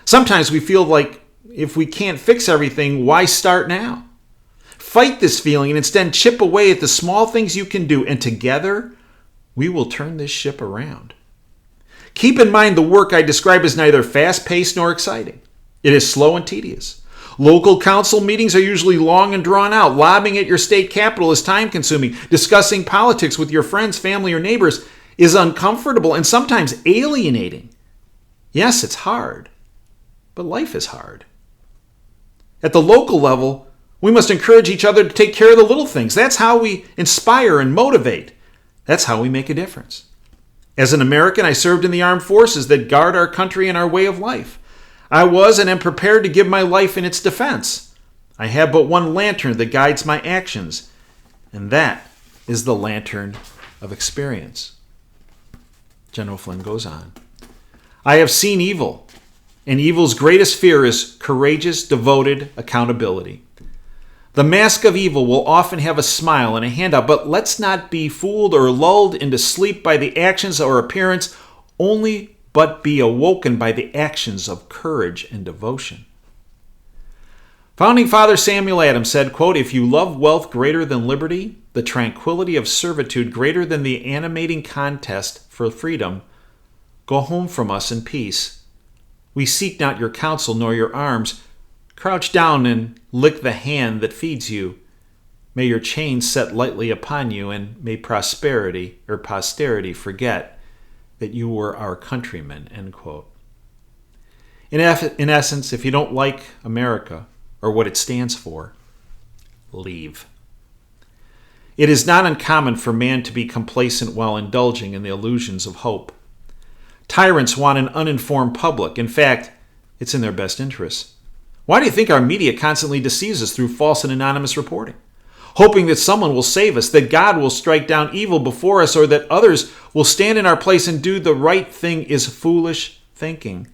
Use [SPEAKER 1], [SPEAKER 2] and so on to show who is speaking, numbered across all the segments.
[SPEAKER 1] Sometimes we feel like if we can't fix everything, why start now? Fight this feeling and instead chip away at the small things you can do, and together we will turn this ship around. Keep in mind the work I describe is neither fast-paced nor exciting. It is slow and tedious. Local council meetings are usually long and drawn out. Lobbying at your state capitol is time-consuming. Discussing politics with your friends, family, or neighbors is uncomfortable and sometimes alienating. Yes, it's hard, but life is hard. At the local level, we must encourage each other to take care of the little things. That's how we inspire and motivate. That's how we make a difference. As an American, I served in the armed forces that guard our country and our way of life. I was and am prepared to give my life in its defense. I have but one lantern that guides my actions, and that is the lantern of experience. General Flynn goes on. I have seen evil, and evil's greatest fear is courageous, devoted accountability. The mask of evil will often have a smile and a handout, but let's not be fooled or lulled into sleep by the actions or appearance, only but be awoken by the actions of courage and devotion. Founding Father Samuel Adams said, quote, "If you love wealth greater than liberty, the tranquility of servitude greater than the animating contest for freedom, go home from us in peace. We seek not your counsel nor your arms. Crouch down and lick the hand that feeds you. May your chains set lightly upon you, and may posterity forget that you were our countrymen," end quote. In essence, if you don't like America or what it stands for, leave. It is not uncommon for man to be complacent while indulging in the illusions of hope. Tyrants want an uninformed public. In fact, it's in their best interests. Why do you think our media constantly deceives us through false and anonymous reporting? Hoping that someone will save us, that God will strike down evil before us, or that others will stand in our place and do the right thing is foolish thinking.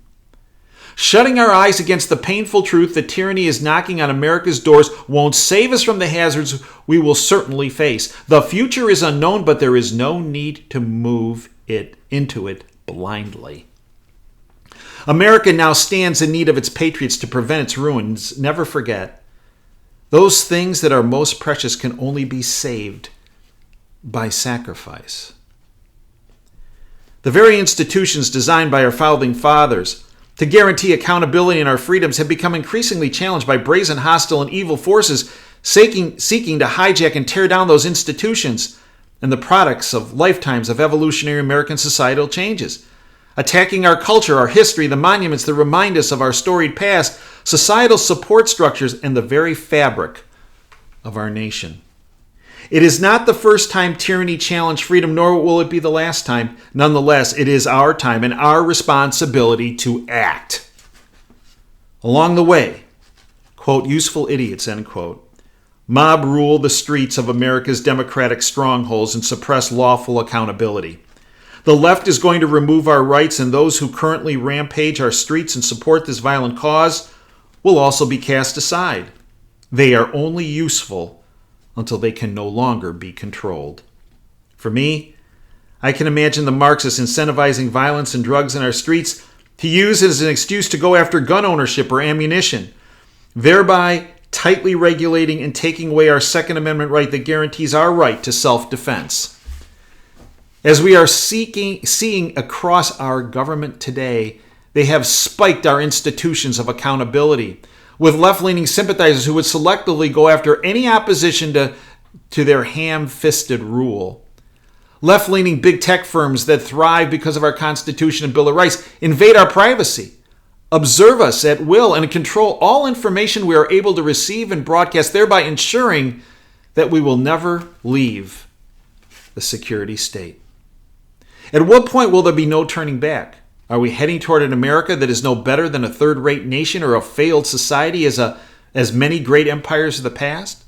[SPEAKER 1] Shutting our eyes against the painful truth that tyranny is knocking on America's doors won't save us from the hazards we will certainly face. The future is unknown, but there is no need to move into it blindly. America now stands in need of its patriots to prevent its ruins. Never forget, those things that are most precious can only be saved by sacrifice. The very institutions designed by our founding fathers to guarantee accountability in our freedoms have become increasingly challenged by brazen, hostile, and evil forces seeking to hijack and tear down those institutions and the products of lifetimes of evolutionary American societal changes. Attacking our culture, our history, the monuments that remind us of our storied past, societal support structures, and the very fabric of our nation. It is not the first time tyranny challenged freedom, nor will it be the last time. Nonetheless, it is our time and our responsibility to act. Along the way, quote, useful idiots, end quote, mob rule the streets of America's democratic strongholds and suppress lawful accountability. The left is going to remove our rights, and those who currently rampage our streets and support this violent cause will also be cast aside. They are only useful until they can no longer be controlled. For me, I can imagine the Marxists incentivizing violence and drugs in our streets to use as an excuse to go after gun ownership or ammunition, thereby tightly regulating and taking away our Second Amendment right that guarantees our right to self-defense. As we are seeing across our government today, they have spiked our institutions of accountability with left-leaning sympathizers who would selectively go after any opposition to their ham-fisted rule. Left-leaning big tech firms that thrive because of our Constitution and Bill of Rights invade our privacy, observe us at will, and control all information we are able to receive and broadcast, thereby ensuring that we will never leave the security state. At what point will there be no turning back? Are we heading toward an America that is no better than a third-rate nation or a failed society as many great empires of the past?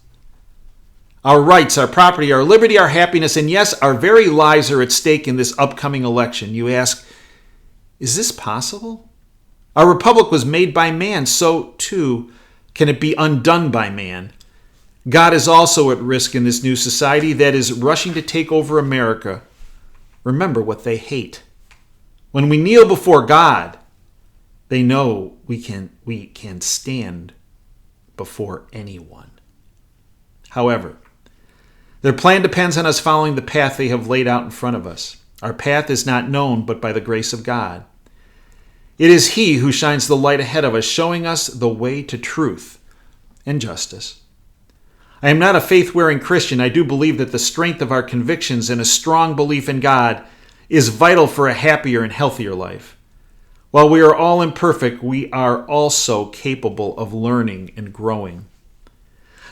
[SPEAKER 1] Our rights, our property, our liberty, our happiness, and yes, our very lives are at stake in this upcoming election. You ask, is this possible? Our republic was made by man, so too can it be undone by man. God is also at risk in this new society that is rushing to take over America. Remember what they hate. When we kneel before God, They know we can stand before anyone. However, their plan depends on us following the path they have laid out in front of us. Our path is not known but by the grace of God. It is He who shines the light ahead of us, showing us the way to truth and justice. I am not a faith-wearing Christian. I do believe that the strength of our convictions and a strong belief in God is vital for a happier and healthier life. While we are all imperfect, we are also capable of learning and growing.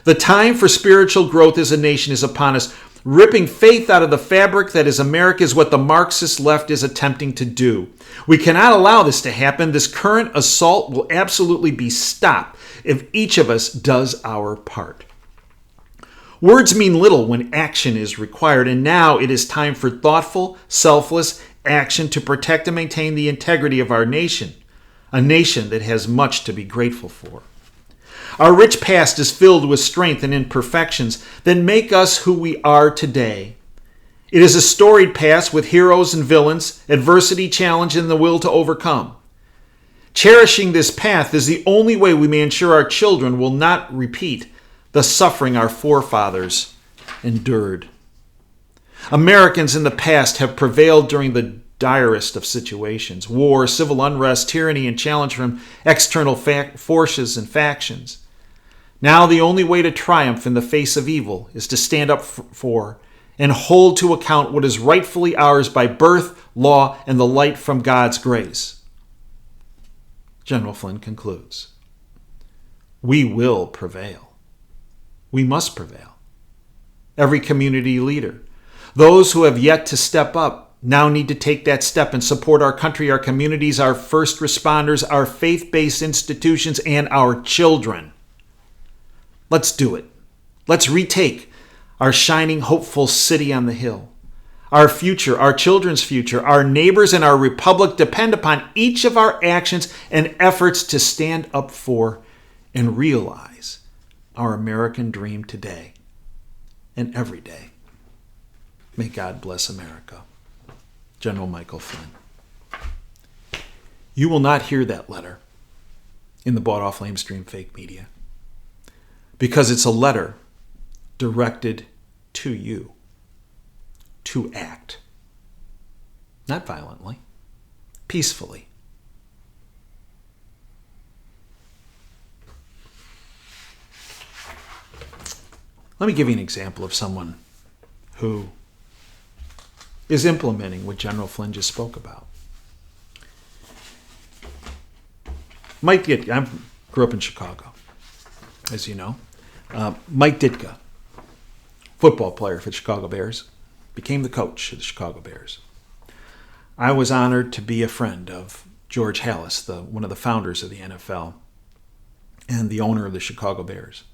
[SPEAKER 1] The time for spiritual growth as a nation is upon us. Ripping faith out of the fabric that is America is what the Marxist left is attempting to do. We cannot allow this to happen. This current assault will absolutely be stopped if each of us does our part. Words mean little when action is required, and now it is time for thoughtful, selfless action to protect and maintain the integrity of our nation, a nation that has much to be grateful for. Our rich past is filled with strength and imperfections that make us who we are today. It is a storied past with heroes and villains, adversity, challenge, and the will to overcome. Cherishing this path is the only way we may ensure our children will not repeat the suffering our forefathers endured. Americans in the past have prevailed during the direst of situations: war, civil unrest, tyranny, and challenge from external forces and factions. Now the only way to triumph in the face of evil is to stand up for and hold to account what is rightfully ours by birth, law, and the light from God's grace. General Flynn concludes, we will prevail. We must prevail. Every community leader, those who have yet to step up, now need to take that step and support our country, our communities, our first responders, our faith-based institutions, and our children. Let's do it. Let's retake our shining, hopeful city on the hill. Our future, our children's future, our neighbors, and our republic depend upon each of our actions and efforts to stand up for and realize our American dream today and every day. May God bless America. General Michael Flynn. You will not hear that letter in the bought-off lamestream fake media, because it's a letter directed to you to act, not violently, peacefully. Let me give you an example of someone who is implementing what General Flynn just spoke about. Mike Ditka, I grew up in Chicago, as you know. Mike Ditka, football player for the Chicago Bears, became the coach of the Chicago Bears. I was honored to be a friend of George Halas, one of the founders of the NFL and the owner of the Chicago Bears.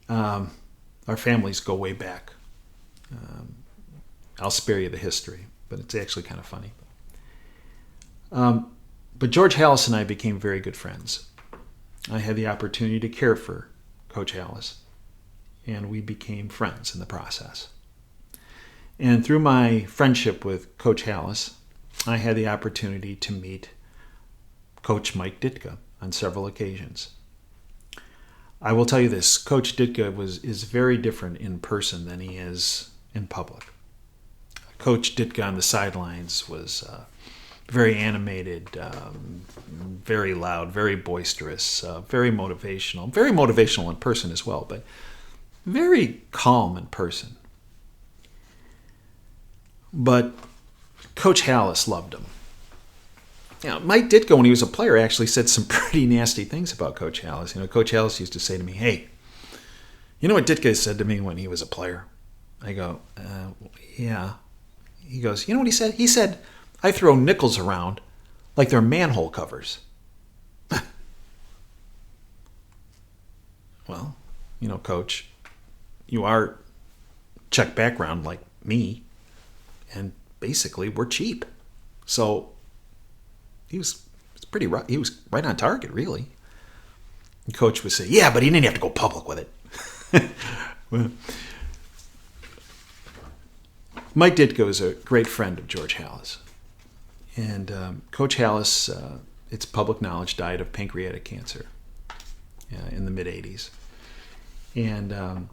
[SPEAKER 1] Our families go way back. I'll spare you the history, but it's actually kind of funny. But George Halas and I became very good friends. I had the opportunity to care for Coach Halas, and we became friends in the process. And through my friendship with Coach Halas, I had the opportunity to meet Coach Mike Ditka on several occasions. I will tell you this, Coach Ditka is very different in person than he is in public. Coach Ditka on the sidelines was very animated, very loud, very boisterous, very motivational in person as well, but very calm in person. But Coach Halas loved him. Mike Ditka, when he was a player, actually said some pretty nasty things about Coach Halas. Coach Halas used to say to me, "Hey, you know what Ditka said to me when he was a player?" I go, "Yeah." He goes, "You know what he said? He said, I throw nickels around like they're manhole covers." Well, Coach, you are Czech background like me, and basically we're cheap. So he was right on target, really. And Coach would say, "Yeah, but he didn't have to go public with it." Well, Mike Ditka was a great friend of George Halas. And Coach Hallis, it's public knowledge, died of pancreatic cancer in the mid-'80s. And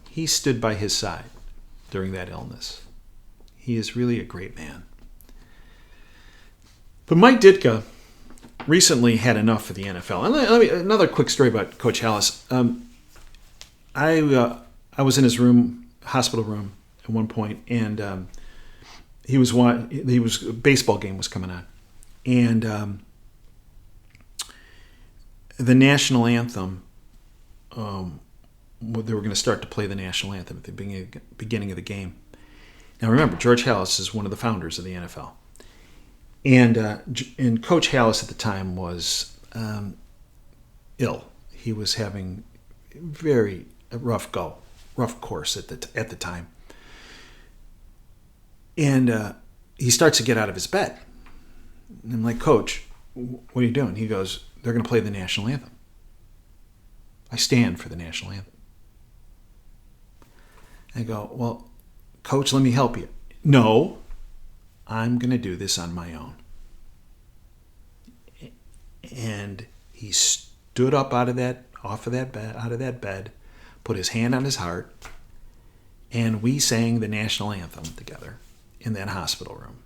[SPEAKER 1] he stood by his side during that illness. He is really a great man. But Mike Ditka recently had enough for the NFL. And another quick story about Coach Hallis. I was in his room, hospital room, at one point, and a baseball game was coming on, and the national anthem. They were going to start to play the national anthem at the beginning of the game. Now remember, George Hallis is one of the founders of the NFL, and Coach Hallis at the time was ill. He was having very rough course at the time. And he starts to get out of his bed. And I'm like, Coach, what are you doing? He goes, they're going to play the national anthem. I stand for the national anthem. I go, well, Coach, let me help you. No, I'm going to do this on my own. And he stood up out of that bed, put his hand on his heart, and we sang the national anthem together in that hospital room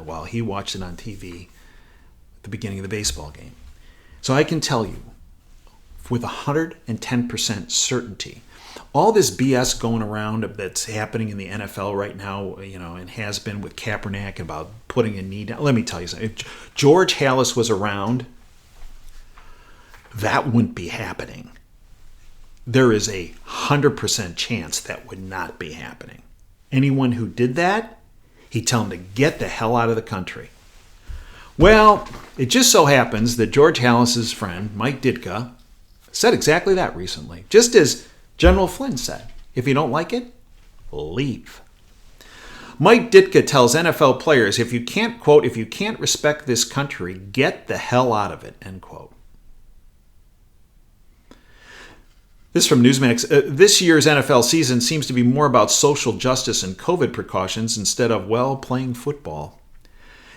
[SPEAKER 1] while he watched it on TV at the beginning of the baseball game. So I can tell you with 110% certainty, all this BS going around that's happening in the NFL right now, and has been with Kaepernick about putting a knee down. Let me tell you something. If George Hallis was around, that wouldn't be happening. There is a 100% chance that would not be happening. Anyone who did that, he'd tell them to get the hell out of the country. Well, it just so happens that George Hallis's friend, Mike Ditka, said exactly that recently. Just as General Flynn said, if you don't like it, leave. Mike Ditka tells NFL players, if you can't respect this country, get the hell out of it, end quote. This from Newsmax. This year's NFL season seems to be more about social justice and COVID precautions instead of, playing football.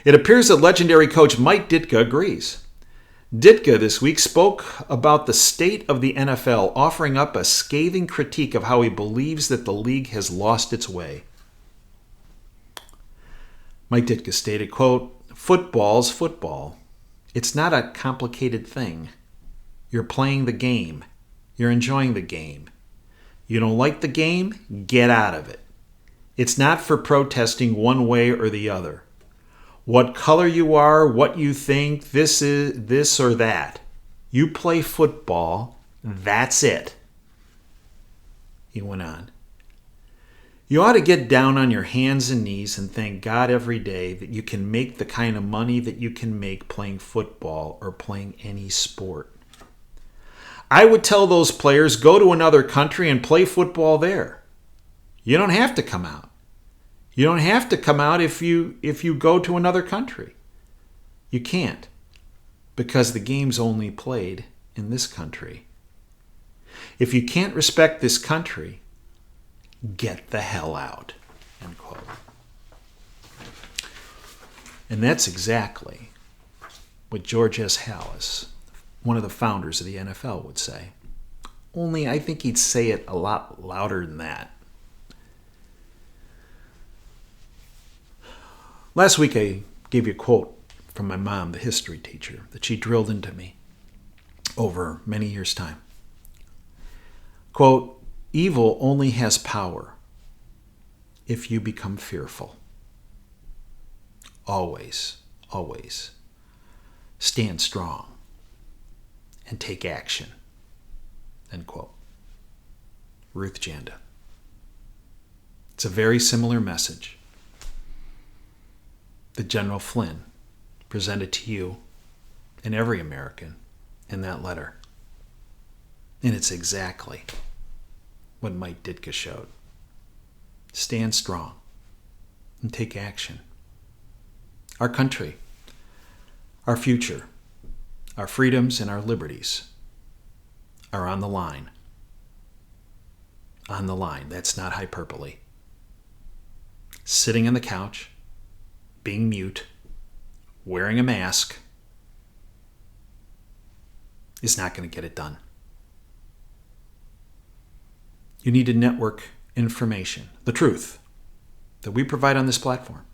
[SPEAKER 1] It appears that legendary coach Mike Ditka agrees. Ditka this week spoke about the state of the NFL, offering up a scathing critique of how he believes that the league has lost its way. Mike Ditka stated, quote, "Football's football. It's not a complicated thing. You're playing the game. You're enjoying the game. You don't like the game? Get out of it. It's not for protesting one way or the other. What color you are, what you think, this or that. You play football, that's it." He went on. "You ought to get down on your hands and knees and thank God every day that you can make the kind of money that you can make playing football or playing any sport. I would tell those players, go to another country and play football there. You don't have to come out. You don't have to come out if you go to another country. You can't, because the game's only played in this country. If you can't respect this country, get the hell out." End quote. And that's exactly what George S. Hallis, one of the founders of the NFL, would say. Only I think he'd say it a lot louder than that. Last week I gave you a quote from my mom, the history teacher, that she drilled into me over many years' time. Quote, "Evil only has power if you become fearful. Always, always stand strong and take action." End quote. Ruth Janda. It's a very similar message that General Flynn presented to you and every American in that letter. And it's exactly what Mike Ditka showed. Stand strong and take action. Our country, our future, our freedoms and our liberties are on the line. On the line. That's not hyperbole. Sitting on the couch, being mute, wearing a mask is not going to get it done. You need to network information, the truth that we provide on this platform,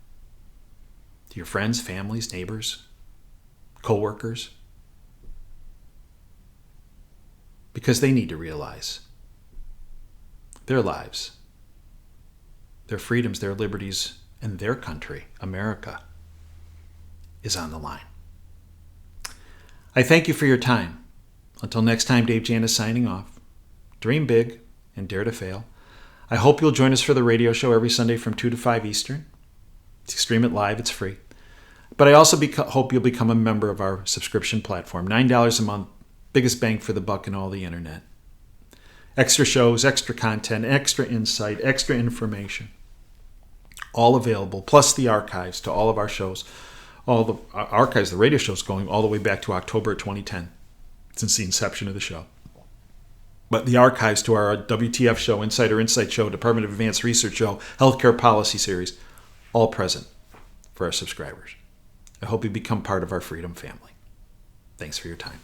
[SPEAKER 1] to your friends, families, neighbors, co-workers, because they need to realize their lives, their freedoms, their liberties, and their country, America, is on the line. I thank you for your time. Until next time, Dave Janis signing off. Dream big and dare to fail. I hope you'll join us for the radio show every Sunday from 2 to 5 Eastern. Stream it live. It's free. But I also hope you'll become a member of our subscription platform. $9 a month, biggest bang for the buck in all the internet. Extra shows, extra content, extra insight, extra information. All available, plus the archives to all of our shows. All the archives, the radio shows going all the way back to October 2010, since the inception of the show. But the archives to our WTF show, Insider Insight show, Department of Advanced Research show, Healthcare Policy series, all present for our subscribers. I hope you become part of our freedom family. Thanks for your time.